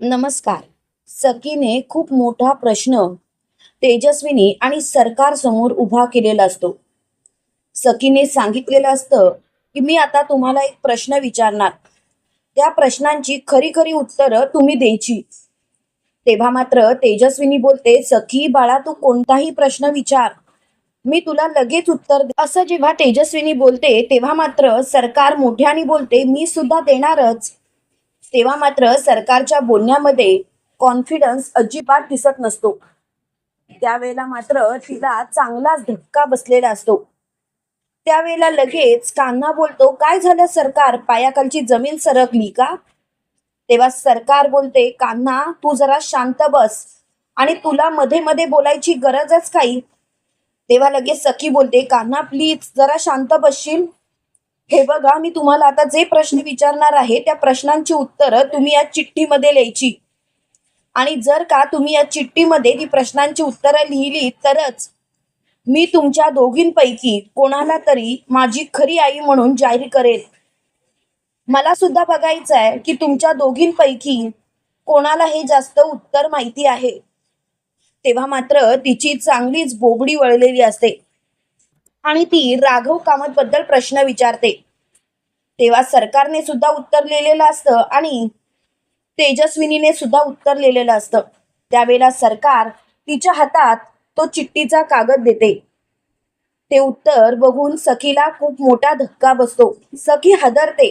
नमस्कार. सकीने खूप मोठा प्रश्न तेजस्विनी आणि सरकार समोर उभा केलेला असतो. सकीने सांगितलेलं असतं की मी आता तुम्हाला एक प्रश्न विचारणार, त्या प्रश्नांची खरी खरी उत्तरं तुम्ही द्यायची. तेव्हा मात्र तेजस्विनी बोलते, सखी बाळा तू कोणताही प्रश्न विचार, मी तुला लगेच उत्तर असं जेव्हा तेजस्विनी बोलते तेव्हा मात्र सरकार मोठ्याने बोलते, मी सुद्धा देणारच. तेव्हा मात्र सरकारच्या बोलण्यामध्ये कॉन्फिडन्स अजिबात दिसत नसतो. त्यावेळेला मात्र तिला चांगलाच धक्का बसलेला असतो. त्यावेळेला लगेच कान्हा बोलतो, काय झालं सरकार, पायाखालची जमीन सरकली का? तेव्हा सरकार बोलते, कान्हा तू जरा शांत बस आणि तुला मध्ये मध्ये बोलायची गरजच काही. तेव्हा लगेच सखी बोलते, कान्हा प्लीज जरा शांत बसशील. हे बघा, मी तुम्हाला आता जे प्रश्न विचारणार आहे त्या प्रश्नांची उत्तरं तुम्ही या चिठ्ठीमध्ये लिहायची. आणि जर का तुम्ही या चिठ्ठीमध्ये ती प्रश्नांची उत्तरं लिहिली तरच मी तुमच्या दोघींपैकी कोणाला तरी माझी खरी आई म्हणून जाहीर करेल. मला सुद्धा बघायचं आहे की तुमच्या दोघींपैकी कोणाला हे जास्त उत्तर माहिती आहे. तेव्हा मात्र तिची चांगलीच बोबडी वळलेली असते आणि ती राघव कामत बद्दल प्रश्न विचारते. तेव्हा सरकारने सुद्धा उत्तर लिहिलेलं असतं आणि तेजस्विनीने सुद्धा उत्तर लिहिलेलं असतं. त्यावेळेला सरकार तिच्या हातात तो चिठ्ठीचा कागद देते. ते उत्तर बघून सखीला खूप मोठा धक्का बसतो. सखी हादरते,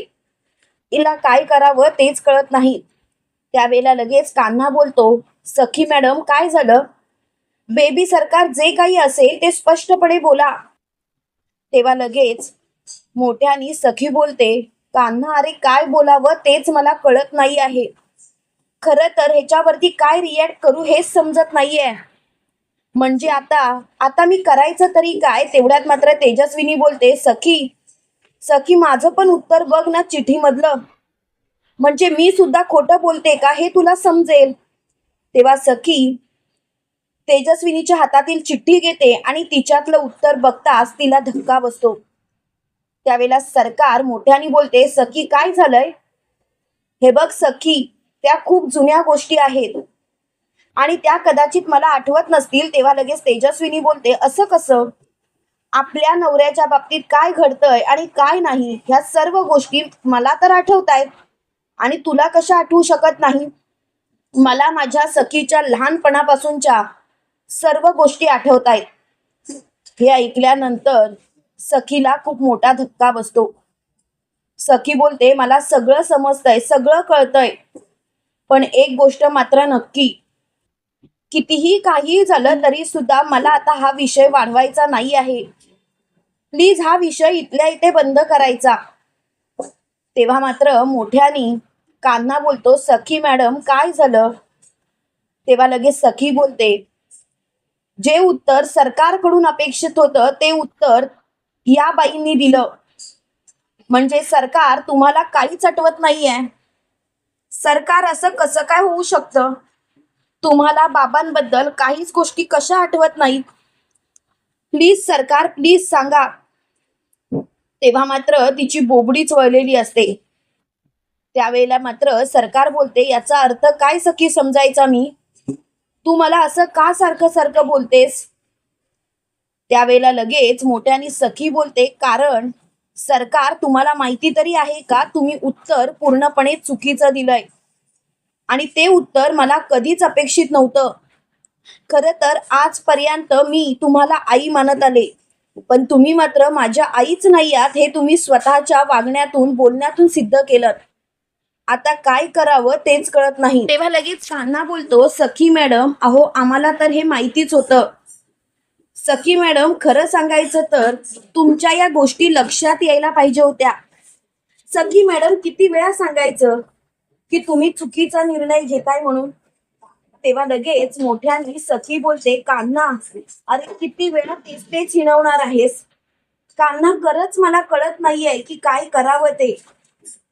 हिला काय करावं तेच कळत नाही. त्यावेळेला लगेच कान्हा बोलतो, सखी मॅडम काय झालं? बेबी सरकार जे काही असेल ते स्पष्टपणे बोला. तेव्हा लगेच मोठ्यानी सखी बोलते, कान्हा अरे काय बोलावं तेच मला कळत नाही आहे. खरं तर ह्याच्यावरती काय रिॲक्ट करू हेच समजत नाहीये. म्हणजे आता आता मी करायचं तरी काय? तेवढ्यात मात्र तेजस्विनी बोलते, सखी सखी माझं पण उत्तर बघ ना चिठ्ठीमधलं, म्हणजे मी सुद्धा खोटं बोलते का हे तुला समजेल. तेव्हा सखी तेजस्विनीच्या हातातील चिठ्ठी घेते आणि तिच्यातलं उत्तर बघताच तिला धक्का बसतो. त्यावेळेला सरकार मोठ्याने बोलते, सखी काय झालंय? हे बघ सखी, त्या खूप जुन्या गोष्टी आहेत आणि त्या कदाचित मला आठवत नसतील. तेव्हा लगेच तेजस्विनी बोलते, असं कसं? आपल्या नवऱ्याच्या बाबतीत काय घडतंय आणि काय नाही ह्या सर्व गोष्टी मला तर आठवत आहेत आणि तुला कशा आठवू शकत नाही? मला माझ्या सखीच्या लहानपणापासूनच्या सर्व गोष्टी आठवत आहेत. हे ऐकल्यानंतर सखीला खूप मोठा धक्का बसतो. सखी बोलते, मला सगळं समजतंय, सगळं कळतंय, पण एक गोष्ट मात्र नक्की, कितीही काही झालं तरी सुद्धा मला आता हा विषय वाढवायचा नाही आहे. प्लीज हा विषय इथल्या इथे बंद करायचा. तेव्हा मात्र मोठ्यानी कान्हा बोलतो, सखी मॅडम काय झालं? तेव्हा लगेच सखी बोलते, जे उत्तर सरकारकडून अपेक्षित होतं ते उत्तर या बाईंनी दिलं. म्हणजे सरकार तुम्हाला काहीच आठवत नाहीये? सरकार असं कसं काय होऊ शकतं? तुम्हाला बाबांबद्दल काहीच गोष्टी कशा आठवत नाहीत? प्लीज सरकार प्लीज सांगा. तेव्हा मात्र तिची बोबडीच वळलेली असते. त्यावेळेला मात्र सरकार बोलते, याचा अर्थ काय सखी समजायचा मी? तू मला असं का सारखं सारखं बोलतेस? त्यावेळेला लगेच मोठ्याने सखी बोलते, कारण सरकार तुम्हाला माहिती तरी आहे का तुम्ही उत्तर पूर्णपणे चुकीचं दिलंय आणि ते उत्तर मला कधीच अपेक्षित नव्हतं. खरं तर आजपर्यंत मी तुम्हाला आई मानत आले, पण तुम्ही मात्र माझ्या आईच नाही आहात हे तुम्ही स्वतःच्या वागण्यातून बोलण्यातून सिद्ध केलं. आता काय करावं तेच कळत नाही. तेव्हा लगेच कान्हा बोलतो, सखी मॅडम अहो आम्हाला तर हे माहितीच होतं. सखी मॅडम खरं सांगायचं तर तुमच्या या गोष्टी लक्षात यायला पाहिजे होत्या. सखी मॅडम किती वेळा सांगायचं की तुम्ही चुकीचा निर्णय घेताय म्हणून? तेव्हा लगेच मोठ्याने सखी बोलते, कान्हा अरे किती वेळा तेच तेच हिणवणार आहेस? कान्हा खरंच मला कळत नाहीये की काय करावं ते,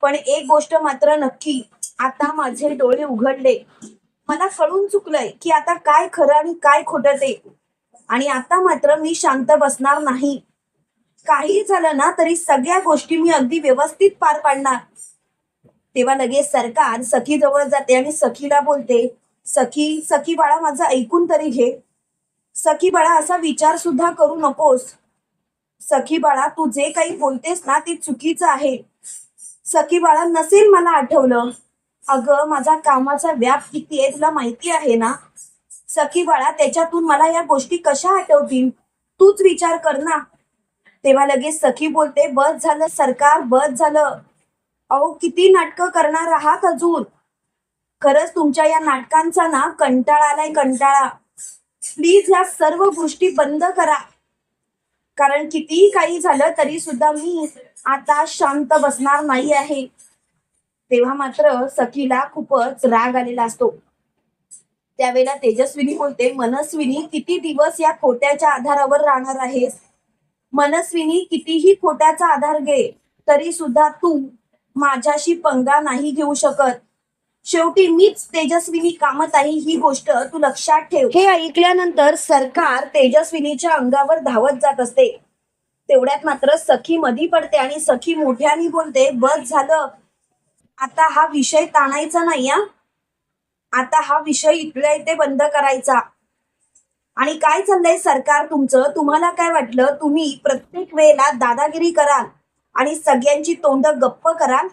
पण एक गोष्ट मात्र नक्की, आता माझे डोळे उघडले. मला कळून चुकलंय की आता काय खरं आणि काय खोटं ते, आणि आता मात्र मी शांत बसणार नाही. काही झालं ना तरी सगळ्या गोष्टी मी अगदी व्यवस्थित पार पाडणार. तेव्हा लगेच सरकार सखी जवळ जाते आणि सखीला बोलते, सखी सखी बाळा माझं ऐकून तरी घे. सखी बाळा असा विचार सुद्धा करू नकोस. सखी बाळा तू जे काही बोलतेस ना ते चुकीचं आहे. सखी बाळा नसेल मला आठवलं. अगं माझा कामाचा व्याप किती आहे तुला माहिती आहे ना. सखी बाळा त्याच्यातून मला या गोष्टी कशा आठवतील, तूच विचार कर ना. तेव्हा लगेच सखी बोलते, बस झालं सरकार, बस झालं. अहो किती नाटकं करणार आहात अजून. खरंच तुमच्या या नाटकांचा ना कंटाळा आलाय, कंटाळा. प्लीज या सर्व गोष्टी बंद करा. कारण कितीही काही झालं तरी सुद्धा मी आता शांत बसणार नाही आहे. तेव्हा मात्र सखीला खूपच राग आलेला असतो. त्यावेळेला तेजस्विनी बोलते, मनस्विनी किती दिवस या खोट्याच्या आधारावर राहणार आहेस. मनस्विनी कितीही खोट्याचा आधार घे तरी सुद्धा तू माझ्याशी पंगा नाही घेऊ शकत. शेवटी मीच तेजस्विनी कामताई ही गोष्ट तू लक्षात ठेव. हे ऐकल्यानंतर सरकार तेजस्विनीच्या अंगावर धावत जात असते. तेवढ्यात मात्र सखी मधी पडते आणि सखी मोठ्याने बोलते, बस झालं. आता हा विषय ताणायचा नाही हा. आता हा विषय इथल्या इथे बंद करायचा. आणि काय चाललंय सरकार तुमचं, तुम्हाला काय वाटलं तुम्ही प्रत्येक वेळेला दादागिरी कराल आणि सगळ्यांची तोंड गप्प कराल.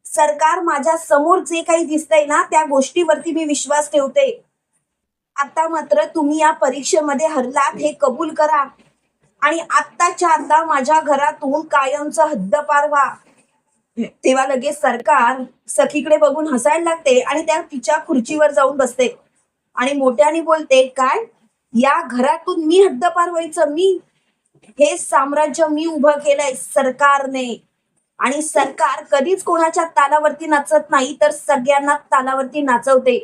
सरकार माझ्या समोर जे काही दिसतंय ना त्या गोष्टीवरती मी विश्वास ठेवते. आता मात्र तुम्ही या परीक्षेमध्ये हरलात हे कबूल करा आणि आत्ताच्या आता माझ्या घरातून कायमचा हद्दपार व्हा. तेव्हा लगेच सरकार सखीकडे बघून हसायला लागते आणि त्या तिच्या खुर्चीवर जाऊन बसते आणि मोठ्याने बोलते, काय या घरातून मी हद्दपार व्हायचं, मी हे साम्राज्य मी उभं केलंय सरकारने. आणि सरकार कधीच कोणाच्या तालावरती नाचत नाही तर सगळ्यांना तालावरती नाचवते.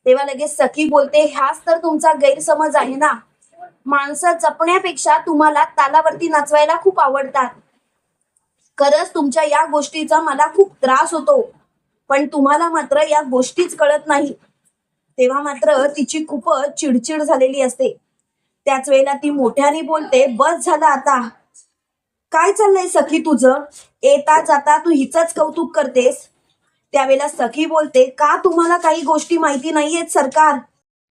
तेव्हा लगेच सखी बोलते, ह्याच तर तुमचा गैरसमज आहे ना. माणसं जपण्यापेक्षा तुम्हाला तालावरती नाचवायला खूप आवडतात. खरंच तुमच्या या गोष्टीचा मला खूप त्रास होतो, पण तुम्हाला मात्र या गोष्टीच कळत नाही. तेव्हा मात्र तिची खूपच चिडचिड झालेली असते. त्याच वेळेला ती मोठ्याने बोलते, बस झालं आता. काय चाललंय सखी तुझं, येता जाता तू हिचंच कौतुक करतेस. त्यावेळेला सखी बोलते, का तुम्हाला काही गोष्टी माहिती नाहीयेत सरकार.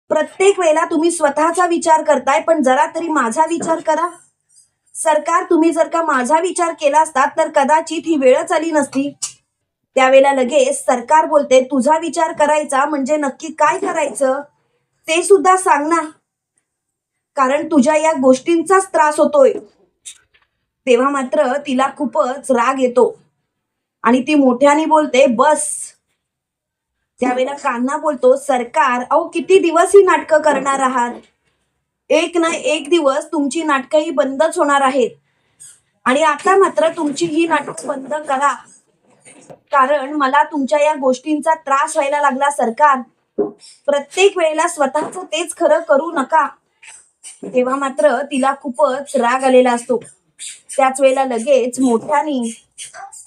प्रत्येक वेळेला तुम्ही स्वतःचा विचार करताय पण जरा तरी माझा विचार करा. सरकार तुम्ही जर का माझा विचार केला असता तर कदाचित ही वेळच आली नसती. त्यावेळेला लगेच सरकार बोलते, तुझा विचार करायचा म्हणजे नक्की काय करायचं ते सुद्धा सांग ना. कारण तुझ्या या गोष्टींचाच त्रास होतोय. तेव्हा मात्र तिला खूपच राग येतो आणि ती मोठ्याने बोलते, बस. त्यावेळेला कान्हा बोलतो, सरकार अहो किती दिवस ही नाटकं करणार आहात. एक ना एक दिवस तुमची नाटकं ही बंदच होणार आहेत. आणि आता मात्र तुमची ही नाटकं बंद करा. कारण मला तुमच्या या गोष्टींचा त्रास व्हायला लागला सरकार. प्रत्येक वेळेला स्वतःच तेच खरं करू नका. तेव्हा मात्र तिला खूपच राग आलेला असतो. त्याच वेळेला लगेच मोठ्याने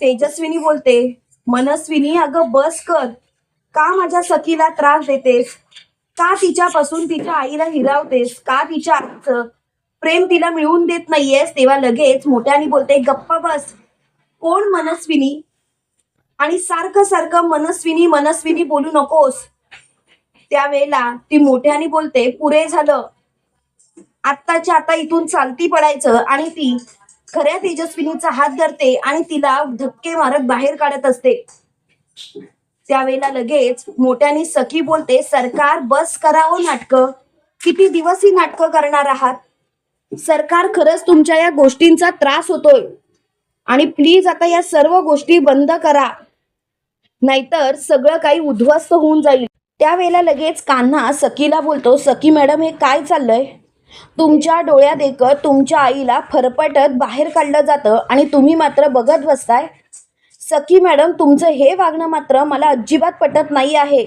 तेजस्विनी बोलते, मनस्विनी अगं बस कर. का माझ्या सखीला त्रास देतेस, का तिच्यापासून तिच्या आईला हिरावतेस, का तिच्या आईचं प्रेम तिला मिळवून देत नाहीयेस. तेव्हा लगेच मोठ्याने बोलते, गप्प बस. कोण मनस्विनी, आणि सारखं सारखं मनस्विनी मनस्विनी बोलू नकोस. त्यावेळेला ती मोठ्याने बोलते, पुरे झालं. आत्ताच्या आता इथून चालती पडायचं. आणि ती खऱ्या तेजस्विनीचा हात धरते आणि तिला धक्के मारत बाहेर काढत असते. त्यावेळेला लगेच मोठ्याने सखी बोलते, सरकार बस करावं नाटकं. किती दिवस ही नाटकं करणार आहात. सरकार खरंच तुमच्या या गोष्टींचा त्रास होतोय आणि प्लीज आता या सर्व गोष्टी बंद करा, नाहीतर सगळं काही उद्ध्वस्त होऊन जाईल. त्यावेळेला लगेच कान्हा सखीला बोलतो, सखी मॅडम हे काय चाललंय. तुमच्या डोळ्यात देखत तुमच्या आईला फरफटत बाहेर काढलं जातं आणि तुम्ही मात्र बघत बसताय. सखी मॅडम तुमचं हे वागणं मात्र मला अजिबात पटत नाही आहे.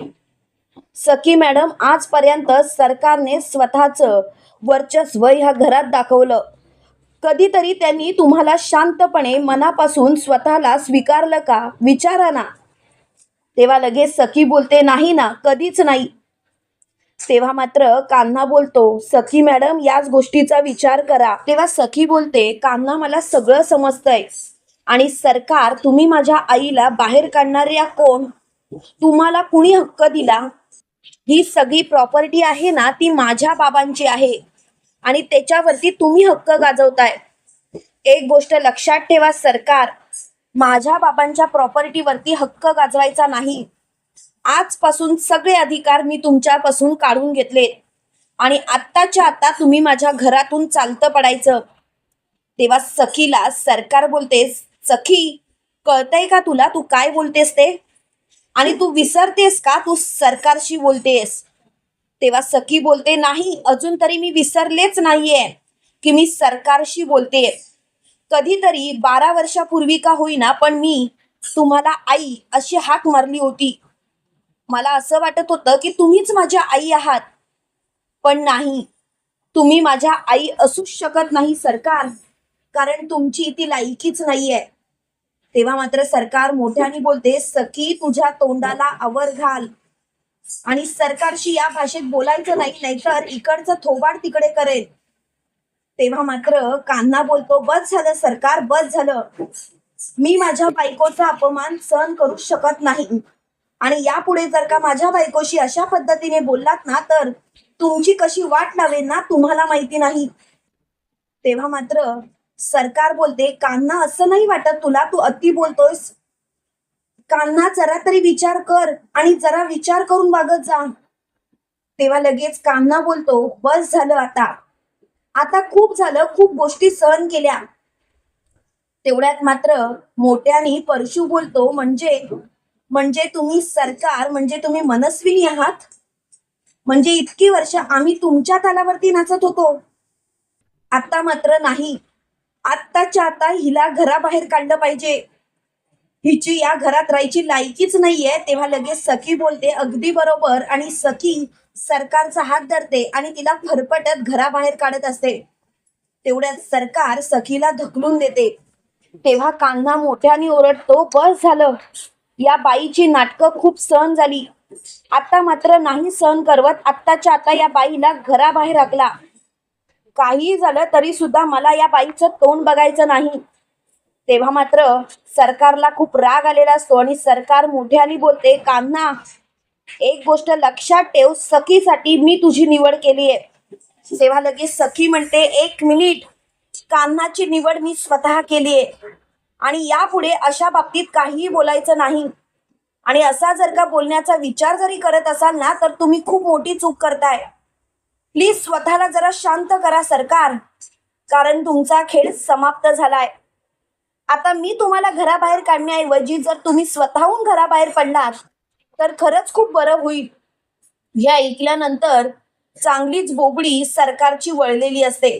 सखी मॅडम आजपर्यंत सरकारने स्वतःचं वर्चस्व ह्या घरात दाखवलं. कधीतरी त्यांनी तुम्हाला शांतपणे मनापासून स्वतःला स्वीकारलं का, विचारा ना. तेव्हा लगेच सखी बोलते, नाही ना, कधीच नाही. तेव्हा मात्र कान्हा बोलतो, सखी मॅडम याच गोष्टीचा विचार करा. तेव्हा सखी बोलते, कान्हा मला सगळं समजतंय, आणि सरकार, तुम्ही माझ्या आईला बाहेर काढणाऱ्या कोण? तुम्हाला कुणी हक्क दिला? ही सगळी प्रॉपर्टी आहे ना, ती माझ्या बाबांची आहे आणि त्याच्यावरती तुम्ही हक्क गाजवताय. एक गोष्ट लक्षात ठेवा सरकार, माझ्या बाबांच्या प्रॉपर्टीवरती हक्क गाजवायचा नाही. आजपासून सगळे अधिकार मी तुमच्यापासून काढून घेतले आणि आत्ताच्या आता तुम्ही माझ्या घरातून चालतं पडायचं. तेव्हा सखीला सरकार बोलते, सखी, कळतंय का तुला तू काय बोलतेस ते? आणि तू विसरतेस का तू सरकारशी बोलतेस? तेव्हा सखी बोलते, नाही, अजून तरी मी विसरलेच नाहीये की मी सरकारशी बोलते. कधीतरी 12 वर्षापूर्वी का होईना, पण मी तुम्हाला आई अशी हाक मारली होती. मला असं वाटत होतं की तुम्हीच माझ्या आई आहात, पण नाही, तुम्ही माझ्या आई असूच शकत नाही सरकार, कारण तुमची ती लायकीच नाहीये. तेव्हा मात्र सरकार मोठ्याने बोलते, सखी, तुझ्या तोंडाला आवर घाल आणि सरकारशी या भाषेत बोलायचं नाही, नाहीतर इकडचं थोबाड तिकडे करेल. तेव्हा मात्र कान्हा बोलतो, बस झालं सरकार, बस झालं. मी माझ्या बायकोचा अपमान सहन करू शकत नाही आणि यापुढे जर का माझ्या बायकोशी अशा पद्धतीने बोललात ना, तर तुमची कशी वाट लावेल ना तुम्हाला माहिती नाही. तेव्हा मात्र सरकार बोलते, कान्हा, असं नाही वाटत तुला? तू अति बोलतोयस. कान्हा, जरा तरी विचार कर आणि जरा विचार करून वागत जा. तेव्हा लगेच कान्हा बोलतो, बस झालं आता, आता खूप झालं, खूप गोष्टी सहन केल्या. तेवढ्यात मात्र मोठ्याने परशु बोलतो, म्हणजे म्हणजे तुम्ही सरकार, म्हणजे तुम्ही मनस्विनी आहात? म्हणजे इतकी वर्ष आम्ही तुमच्या तालावरती नाचत होतो, आता मात्र नाही. आत्ताच्या आता हिला घराबाहेर काढलं पाहिजे, हिची या घरात राहायची लायकीच नाहीये. तेव्हा लगेच सखी बोलते, अगदी बरोबर. आणि सखी सरकारचा हात धरते आणि तिला फरफटत घराबाहेर काढत असते. तेवढ्यात सरकार सखीला ढकलून देते. तेव्हा कान्हा मोठ्याने ओरडतो, बस झालं, या बाईची नाटकं खूप सहन झाली, आता मात्र नाही सहन करवत. आत्ताच्या आता या बाईला घराबाहेर हाकला. काही झालं तरी सुद्धा मला या बाईचं तोंड बघायचं नाही. तेव्हा मात्र सरकारला खूप राग आलेला असतो आणि सरकार मोठ्याने बोलते, कान्हा, एक गोष्ट लक्षात ठेव, सखीसाठी मी तुझी निवड केली आहे. तेव्हा लगेच सखी म्हणते, 1 मिनिट, कान्हाची निवड मी स्वतः केली आहे आणि यापुढे अशा बाबतीत काहीही बोलायचं नाही. आणि असा जर का बोलण्याचा विचार जरी करत असाल ना, तर तुम्ही खूप मोठी चूक करताय. प्लीज स्वतःला जरा शांत करा सरकार, कारण तुमचा खेळ समाप्त झालाय. आता मी तुम्हाला घराबाहेर काढण्याऐवजी जर तुम्ही स्वतःहून घराबाहेर पडलात तर खरंच खूप बरं होईल. हे ऐकल्यानंतर चांगलीच बोबडी सरकारची वळलेली असते.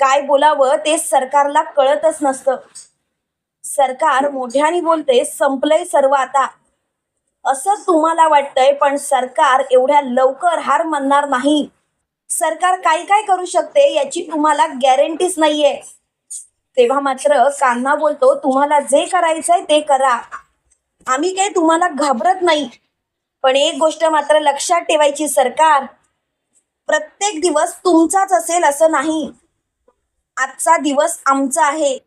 काय बोलावं ते सरकारला कळतच नसतं. सरकार मोठ्याने बोलते, संपलंय सर्व आता, असं तुम्हाला वाटतंय, पण सरकार एवढ्या लवकर हार मानणार नाही. सरकार काय काय करू शकते याची तुम्हाला गॅरंटीच नाहीये. तेव्हा मात्र कान्हा बोलतो, तुम्हाला जे करायचंय ते करा, आम्ही काही तुम्हाला घाबरत नाही. पण एक गोष्ट मात्र लक्षात ठेवायची सरकार, प्रत्येक दिवस तुमचाच असेल असं नाही. आजचा दिवस आमचा आहे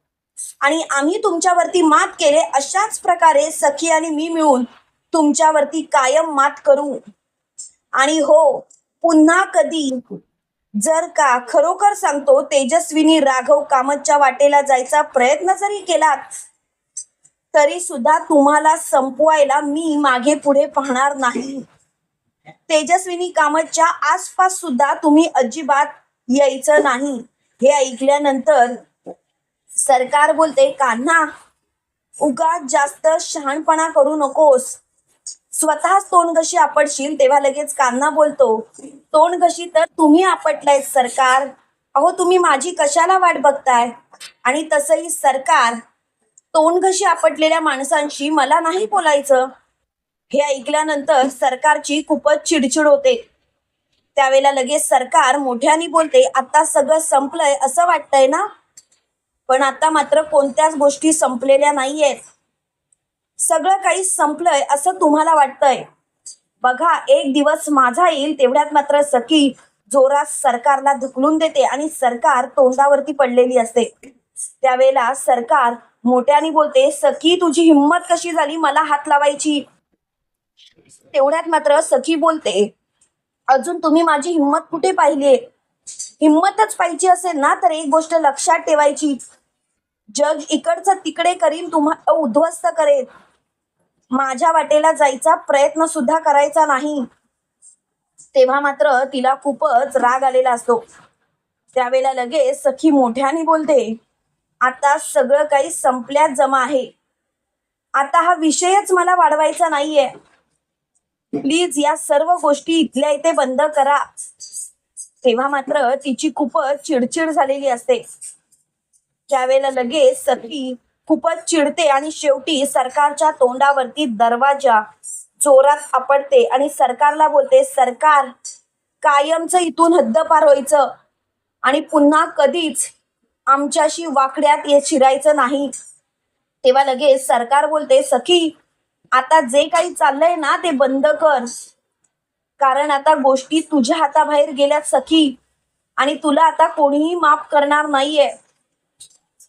आणि आम्ही तुमच्यावरती मात केले, अशाच प्रकारे सखी आणि मी मिळून तुमच्यावरती कायम मात करू. आणि हो, पुन्हा कधी जर का, खरोखर सांगतो, तेजस्विनी राघव कामतच्या वाटेला जायचा प्रयत्न जरी केलात तरी सुद्धा तुम्हाला संपवायला मी मागे पुढे पाहणार नाही. तेजस्विनी कामतच्या आसपास सुद्धा तुम्ही अजिबात यायचं नाही. हे ऐकल्यानंतर सरकार बोलते, कान्हा, उगाच जास्त शहाणपणा करू नकोस, स्वतःच तोंडघशी आपटशील. तेव्हा लगेच कान्हा बोलतो, तोंडघशी तर तुम्ही आपटलाय सरकार, अहो तुम्ही माझी कशाला वाट बघताय? आणि तसंही सरकार, तोंडघशी आपटलेल्या माणसांशी मला नाही बोलायचं. हे ऐकल्यानंतर सरकारची खूपच चिडचिड होते. त्यावेळेला लगेच सरकार मोठ्याने बोलते, आता सगळं संपलंय असं वाटतंय ना? पण आता मात्र कोणत्याच गोष्टी संपलेल्या नाहीयेत. सगळं काही संपलंय असं तुम्हाला वाटतंय. बघा, एक दिवस माझा येईल. तेवढ्यात मात्र सखी जोरात सरकारला ढकलून देते आणि सरकार तोंडावरती पडलेली असते. त्यावेळेला सरकार मोठ्याने बोलते, सखी तुझी हिंमत कशी झाली मला हात लावायची? तेवढ्यात मात्र सखी बोलते, अजून तुम्ही माझी हिंमत कुठे पाहिलीये? हिंमतच पाहिजे असेल ना तर एक गोष्ट लक्षात ठेवायची, जग इकडचं तिकडे करीन, तुम्हाला उद्ध्वस्त करेल, माझ्या वाटेला जायचा प्रयत्न सुद्धा करायचा नाही. तेव्हा मात्र तिला खूपच राग आलेला असतो. त्यावेळेला लगेच सखी मोठ्याने बोलते, आता सगळं काही संपल्यात जमा आहे, आता हा विषयच मला वाढवायचा नाहीये, प्लीज या सर्व गोष्टी इथल्या इथे बंद करा. तेव्हा मात्र तिची खूपच चिडचिड झालेली असते. त्यावेळेला लगेच सखी खूपच चिडते आणि शेवटी सरकारच्या तोंडावरती दरवाजा जोरात आपटते आणि सरकारला बोलते, सरकार कायमचं इथून हद्दपार व्हायचं आणि पुन्हा कधीच आमच्याशी वाकड्यात शिरायचं नाही. तेव्हा लगेच सरकार बोलते, सखी आता जे काही चाललंय ना ते बंद कर, कारण आता गोष्टी तुझ्या हाताबाहेर गेल्यात सखी आणि तुला आता कोणीही माफ करणार नाहीये.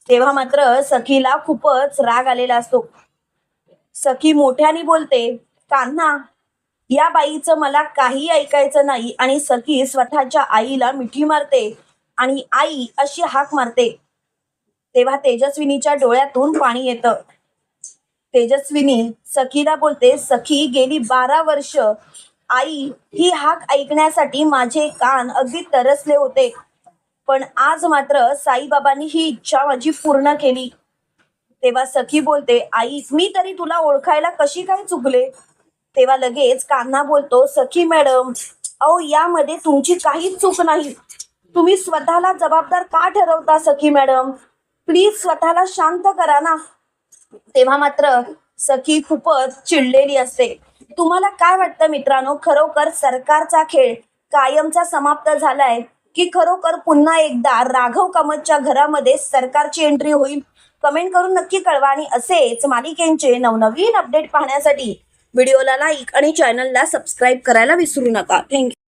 तेव्हा मात्र सखीला खूपच राग आलेला असतो. सखी मोठ्याने बोलते, कान्हा या बाईचं मला काही ऐकायचं नाही, आणि सखी स्वतःच्या आईला मिठी मारते आणि आई अशी हाक मारते. तेव्हा तेजस्विनीच्या डोळ्यातून पाणी येतं. तेजस्विनी सखीला बोलते, सखी गेली 12 वर्ष आई ही हाक ऐकण्यासाठी माझे कान अगदी तरसले होते, पण आज मात्र साईबाबांनी ही इच्छा माझी पूर्ण केली. तेव्हा सखी बोलते, आई मी तरी तुला ओळखायला कशी काय चुकले? तेव्हा लगेच कान्हा बोलतो, सखी मॅडम अहो यामध्ये तुमची काहीच चूक नाही, तुम्ही स्वतःला जबाबदार का ठरवता? सखी मॅडम प्लीज स्वतःला शांत करा ना. तेव्हा मात्र सखी खूपच चिडलेली असते. तुम्हाला काय वाटतं मित्रांनो, खरोखर सरकारचा खेळ कायमचा समाप्त झालाय की खरोखर पुन्हा एकदा राघव कामतच्या घरामध्ये सरकारची एंट्री होईल? कमेंट करून नक्की कळवा आणि असेच मालिकेंचे नवनवीन अपडेट पाहण्यासाठी व्हिडिओला लाईक आणि चॅनलला सबस्क्राईब करायला विसरू नका. थँक्यू.